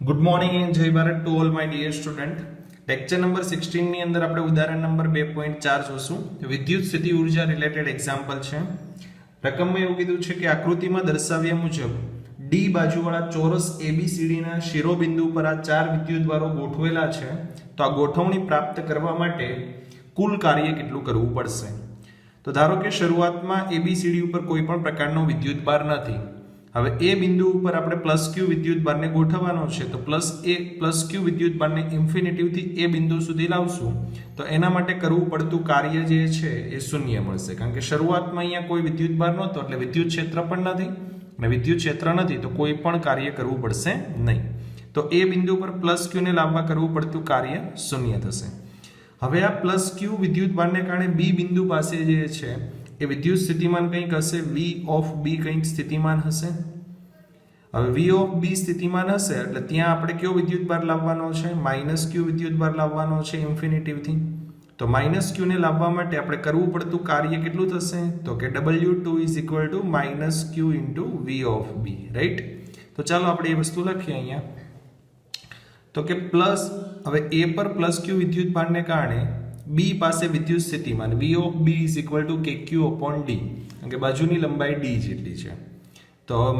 Good morning and જય Bharat to all my dear student. Lecture number 16 ની અંદર આપણે ઉદાહરણ નંબર 2.4 જોશું. વિદ્યુત સ્થિતિ ઉર્જા રિલેટેડ એક્ઝામ્પલ છે. રકમમાં એવું કીધું છે કે આકૃતિમાં દર્શાવ્યા મુજબ ડી બાજુવાળા ચોરસ ABCD ના શિરોબિંદુ પર આ ચાર વિદ્યુતભારો ગોઠવેલા છે. તો આ ગોઠવણી પ્રાપ્ત કરવા માટે કુલ કાર્ય કેટલું કરવું પડશે? તો ધારો કે શરૂઆતમાં ABCD ઉપર કોઈ પણ પ્રકારનો વિદ્યુતભાર નથી. હવે એ બિંદુ ઉપર આપણે +q વિદ્યુતભારને ગોઠવવાનો છે. તો +q વિદ્યુતભારને ઇન્ફિનિટીવથી એ બિંદુ સુધી લાવશું તો એના માટે કરવું પડતું કાર્ય જે છે એ શૂન્ય મળશે, કારણ કે શરૂઆતમાં અહીંયા કોઈ વિદ્યુતભાર નહોતો એટલે વિદ્યુત ક્ષેત્ર પણ નથી, અને વિદ્યુત ક્ષેત્ર નથી તો કોઈ પણ કાર્ય કરવું પડશે નહીં. તો એ બિંદુ પર +q ને લાવવા કરવું પડતું કાર્ય શૂન્ય થશે. હવે આ +q વિદ્યુતભારને કારણે બી બિંદુ પાસે જે છે એ વિદ્યુત સ્થિતિમાન કંઈક હશે, V ઓફ B કંઈક સ્થિતિમાન હશે. હવે V ઓફ B સ્થિતિમાન હશે એટલે ત્યાં આપણે કયો વિદ્યુતભાર લાવવાનો છે? -q વિદ્યુતભાર લાવવાનો છે ઇન્ફિનિટીવથી. તો -q ને લાવવા માટે આપણે કરવું પડતું કાર્ય કેટલું થશે? તો કે W2 -q × V of B, right? તો ચાલો આપણે એ વસ્તુ લખીએ અહીંયા. તો કે પ્લસ, હવે A પર +q વિદ્યુતભારને કારણે B પાસે વિદ્યુત સ્થિતિમાન V ઓફ B kq/d, કારણ કે બાજુની લંબાઈ d જેટલી છે. તો -q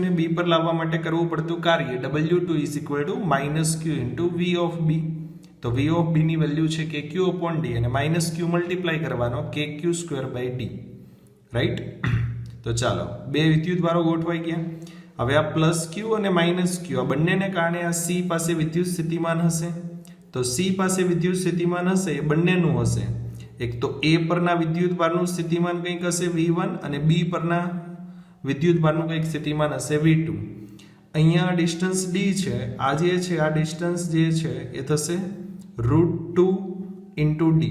ને B પર લાવવા માટે કરવું પડતું કાર્ય W2 -q × V of B. તો V ઓફ B ની વેલ્યુ છે kq/d અને -q મલ્ટીપ્લાય કરવાનો kq²/d, રાઈટ? તો ચાલો બે વિદ્યુતભારો ગોઠવાઈ ગયા. હવે આ +q અને -q આ બંનેને કારણે આ C પાસે વિદ્યુત સ્થિતિમાન હશે. તો C પાસે વિદ્યુત સ્થિતિમાન હશે એ બંનેનું હશે. એક તો A પરના વિદ્યુતભારનું સ્થિતિમાન કંઈક હશે V1 અને B પરના વિદ્યુતભારનું કંઈક સ્થિતિમાન હશે V2. અહીંયા ડિસ્ટન્સ D છે, આ જે છે આ ડિસ્ટન્સ જે છે એ થશે √2 × D.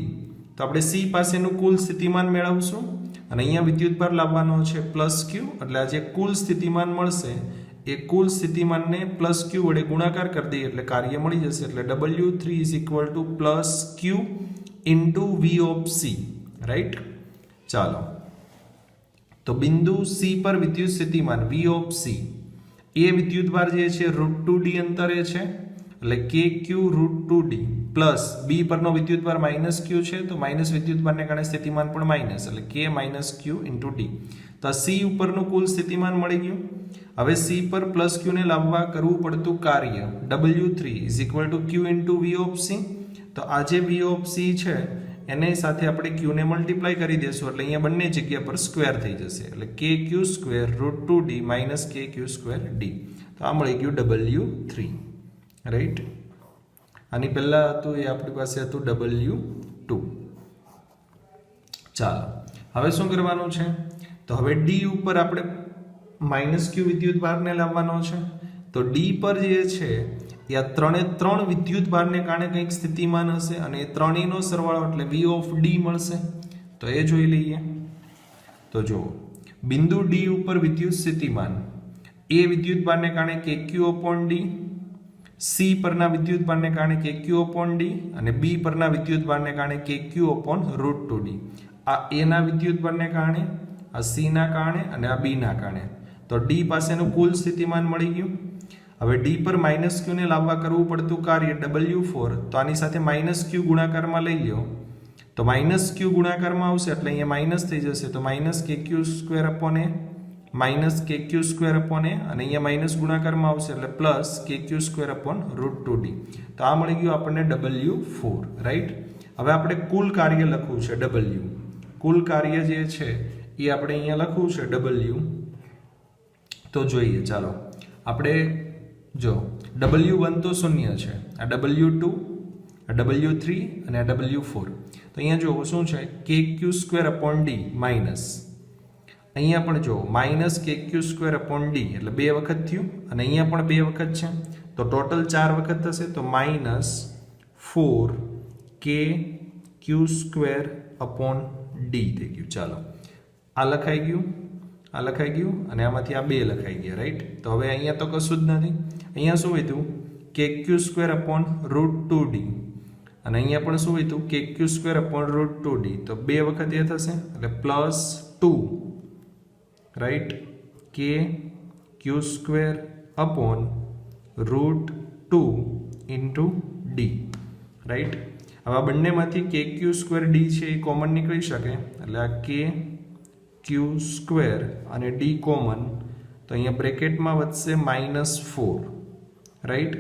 તો આપણે C પાસેનું કુલ સ્થિતિમાન મેળવશું અને અહીંયા વિદ્યુતભાર લાવવાનો છે +q, એટલે આ જે કુલ સ્થિતિમાન મળશે એ કુલ સ્થિતિમાનને +q વડે ગુણાકાર કરી દઈએ એટલે કાર્ય મળી જશે. એટલે W3 +q × V of C, right? ચાલો, તો બિંદુ C પર વિદ્યુત સ્થિતિમાન V ઓફ C એ વિદ્યુતભાર જે છે √2d અંતરે છે એટલે kq√2d પ્લસ B પરનો વિદ્યુતભાર -q છે તો માઇનસ વિદ્યુતભારને કારણે સ્થિતિમાન પણ માઇનસ એટલે k -q × d. તો આ C ઉપરનું કુલ સ્થિતિમાન મળી ગયું. હવે C પર +q ને લાવવા કરવું પડતું કાર્ય W3 q × V of C. તો આ જે V ઓફ C છે એને સાથે આપણે q ને મલ્ટીપ્લાય કરી દેશું એટલે અહીંયા બંને જગ્યા પર સ્ક્વેર થઈ જશે એટલે kq²√2d kq²d. તો આ મળી ગયું W3, રાઈટ? આની પહેલા હતું એ આપણી પાસે હતું W2. ચાલો હવે શું કરવાનું છે? તો હવે D ઉપર આપણે -q વિદ્યુતભારને લાવવાનો છે. તો D પર જે છે એ આ ત્રણ વિદ્યુતભારને કારણે કંઈક સ્થિતિમાન હશે અને એ ત્રણેયનો સરવાળો એટલે V ઓફ D મળશે. તો એ જોઈ લઈએ. તો જુઓ, બિંદુ D ઉપર વિદ્યુત સ્થિતિમાન એ વિદ્યુતભારને કારણે kq/d, C પરના વિદ્યુતભારને કારણે kq/d અને B પરના વિદ્યુતભારને કારણે kq/√2d. આ A ના વિદ્યુતભારને કારણે, આ C ના કારણે અને આ B ના કારણે. તો D પાસેનું કુલ સ્થિતિમાન મળી ગયું. હવે D પર -q ને લાવવા કરવું પડતું કાર્ય W4. તો આની સાથે -q ગુણાકારમાં લઈ લો તો -q ગુણાકારમાં આવશે એટલે અહીંયા માઇનસ થઈ જશે. તો -kq²/a -kq²/a અને અહીંયા માઇનસ ગુણાકારમાં આવશે એટલે +kq²/√2d. તો આ મળી ગયું આપણને W4, રાઈટ? હવે આપણે કુલ કાર્ય લખવું છે W. કુલ કાર્ય જે છે એ આપણે અહીંયા લખવું છે W. તો જોઈએ, ચાલો આપણે જો W1 તો 0 છે, આ W2, આ W3 અને આ W4. તો અહીંયા જો શું છે kq²/d માઇનસ, અહીંયા પણ જો -kq²/d એટલે 2 વખત થયું અને અહીંયા પણ 2 વખત છે તો ટોટલ 4 વખત થશે. તો -4kq²/d થઈ ગયું. ચાલો આ લખાઈ ગયું, આ લખાઈ ગયું અને આમાંથી આ 2 લખાઈ ગયા, રાઈટ? તો હવે અહીંયા તો કશું જ નથી. અહીંયા શું હતું kq²/√2d અને અહીંયા પણ શું હતું kq²/√2d. તો 2 વખત એ થશે એટલે +2, right? kq² √2d 2 into D, right. હવે આ બંનેમાંથી કે ક્યુ સ્ક્વેર ડી છે એ કોમન નીકળી શકે, એટલે આ કે ક્યુ સ્ક્વેર અને ડી કોમન, તો અહીંયા બ્રેકેટમાં વધશે -4, રાઈટ.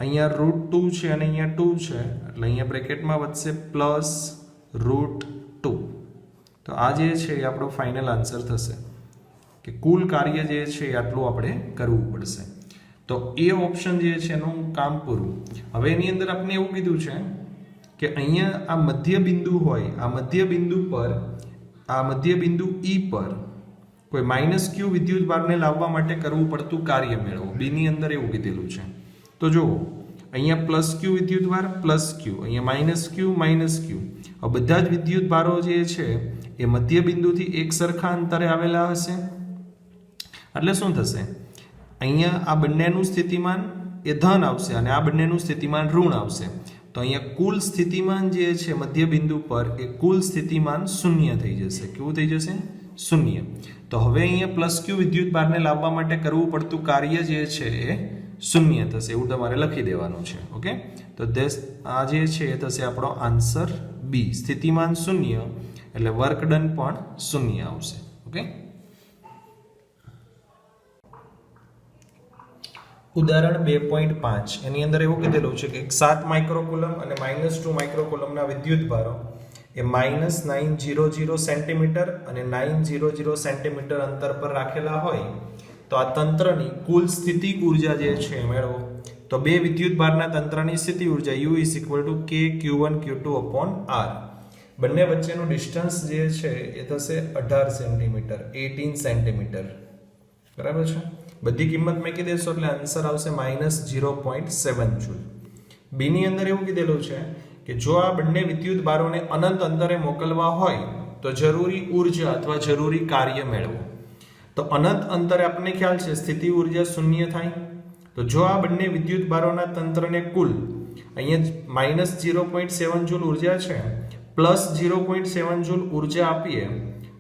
અહીંયા √2 છે અને અહીંયા 2 છે, એટલે અહીંયા બ્રેકેટમાં વધશે +√2. તો આ જે છે એ આપણો ફાઇનલ આન્સર થશે કે કુલ કાર્ય જે છે એ આટલું આપણે કરવું પડશે. તો એ ઓપ્શન જે છે એનું કામ પૂરું. હવે એની અંદર આપણે એવું કીધું છે કે અહીંયા આ મધ્ય બિંદુ હોય, આ મધ્ય બિંદુ પર, આ મધ્ય બિંદુ E પર કોઈ -q વિદ્યુત ભારને લાવવા માટે કરવું પડતું કાર્ય મેળવો. બી ની અંદર એવું કીધેલું છે. તો જુઓ, અહીંયા +q વિદ્યુત ભાર, +q, અહીંયા -q, -q. આ બધા જ વિદ્યુત ભારો જે છે એ મધ્ય બિંદુથી એક સરખા અંતરે આવેલા હશે. એટલે શું થશે? અહીંયા આ બંનેનું સ્થિતિમાન એ ધન આવશે અને આ બંનેનું સ્થિતિમાન ઋણ આવશે. તો અહીંયા કુલ સ્થિતિમાન જે છે મધ્ય બિંદુ પર એ કુલ સ્થિતિમાન 0 થઈ જશે. કેવું થઈ જશે? 0. તો હવે અહીંયા +q વિદ્યુત ભારને લાવવા માટે કરવું પડતું કાર્ય જે છે એ 0 થશે. એવું તમારે લખી દેવાનું છે. ઓકે, તો આ જે છે એ થશે આપણો આન્સર બી. સ્થિતિમાન 0 એટલે વર્ક ડન પણ 0 આવશે. ઓકે, ઉદાહરણ 2.5 એની અંદર એવું કીધેલું છે કે 7 માઇક્રોકુલમ અને -2 માઇક્રોકુલમના વિદ્યુત ભારો એ -900 સેન્ટીમીટર અને 900 સેન્ટીમીટર અંતર પર રાખેલા હોય તો આ તંત્રની કુલ સ્થિતિ ઉર્જા જે છે મેળવો. તો બે વિદ્યુત ભારના તંત્રની સ્થિતિ ઉર્જા U = K Q1 Q2/R. બંને વચ્ચેનું ડિસ્ટન્સ જે છે એ થશે 18 સેન્ટીમીટર, 18 સેન્ટીમીટર. બરાબર છે. બધી કિંમત મેકી દેશો એટલે આન્સર આવશે -0.7 જૂલ. બી ની અંદર એવું કીધેલું છે કે જો આ બંને વિદ્યુત ભારોને અનંત અંતરે મોકલવા હોય તો જરૂરી ઉર્જા અથવા જરૂરી કાર્ય મેળવો. તો અનંત અંતરે આપણને ખ્યાલ છે સ્થિતિ ઉર્જા 0 થાય. તો જો આ બંને વિદ્યુત ભારોના તંત્રને કુલ અહીંયા -0.7 જૂલ ઉર્જા છે +0.7 જૂલ ઉર્જા આપીએ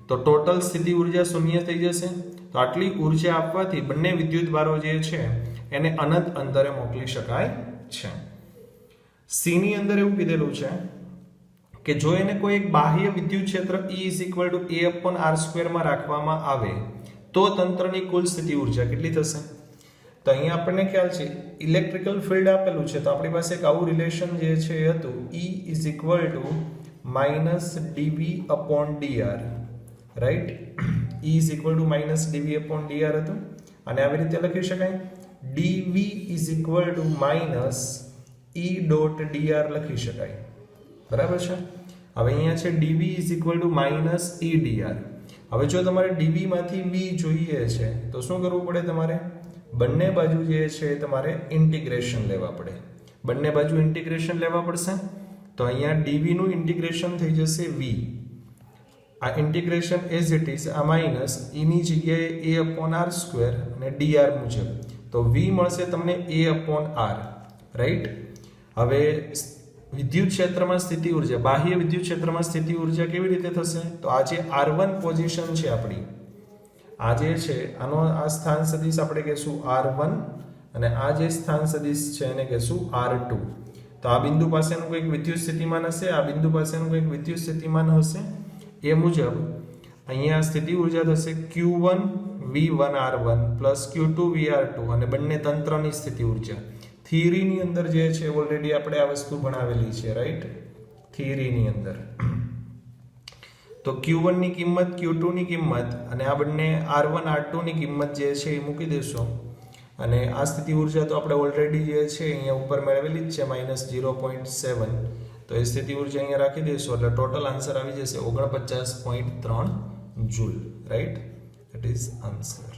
તો ટોટલ સ્થિતિ ઉર્જા 0 થઈ જશે. તો આટલી ઉર્જા આપવાથી બંને વિદ્યુત ભારો જે છે એને અનંત અંતરે મોકલી શકાય છે. સી ની અંદર એવું કીધેલું છે કે જો એને કોઈ એક બાહ્ય વિદ્યુત ક્ષેત્ર E = A/R² માં રાખવામાં આવે તો તંત્રની કુલ સ્થિતિ ઉર્જા કેટલી થશે? તો અહીંયા આપણને ખ્યાલ છે ઇલેક્ટ્રિકલ ફિલ્ડ આપેલું છે, તો આપણી પાસે એક આવું રિલેશન જે છે એ હતું E = -dV/dr, right. E = -dV/dr હતું અને આવી રીતે લખી શકાય dV - E.dr લખી શકાય. બરાબર છે. હવે અહીંયા છે dV - E.dr. હવે જો તમારે dV માંથી V જોઈએ છે તો શું કરવું પડે? તમારે બંને બાજુ જે છે તમારે ઇન્ટિગ્રેશન લેવા પડે. બંને બાજુ ઇન્ટિગ્રેશન લેવા પડશે. તો અહીંયા dV નું ઇન્ટિગ્રેશન થઈ જશે V. આ ઇન્ટિગ્રેશન એઝ ઇટ ઇઝ આ માઇનસ E ની જગ્યાએ A/R² અને dr મુજબ તો V મળશે તમને A/R, રાઈટ. હવે વિદ્યુત ક્ષેત્રમાં સ્થિતિ ઉર્જા, બાહ્ય વિદ્યુત ક્ષેત્રમાં સ્થિતિ ઉર્જા કેવી રીતે થશે? તો આ જે R1 પોઝિશન છે આપણી, આ જે છે આનો આ સ્થાન સદિશ આપણે કહેશું R1 અને આ જે સ્થાન સદિશ છે એને કહેશું R2. તો આ બિંદુ પાસેનું કોઈક વિદ્યુત સ્થિતિમાન હશે, આ બિંદુ પાસેનું કોઈક વિદ્યુત સ્થિતિમાન હશે. એ મુજબ અહીંયા સ્થિતિ ઉર્જા થશે Q1 V1R1 Q2 VR2 અને બંને તંત્રની સ્થિતિ ઉર્જા. થિયરીની અંદર જે છે ઓલરેડી આપણે આ વસ્તુ ભણાવેલી છે, રાઈટ. થિયરીની અંદર તો Q1 ની કિંમત, Q2 ની કિંમત અને આ બંને R1 R2 ની કિંમત જે છે એ મૂકી દેશો અને આ સ્થિતિ ઉર્જા તો આપણે ઓલરેડી જે છે અહીંયા ઉપર મેળવેલી જ છે -0.7. તો એ સ્થિતિ ઉર્જા અહીંયા રાખી દઈશું એટલે ટોટલ આન્સર આવી જશે 49.3 joule, right. That is answer.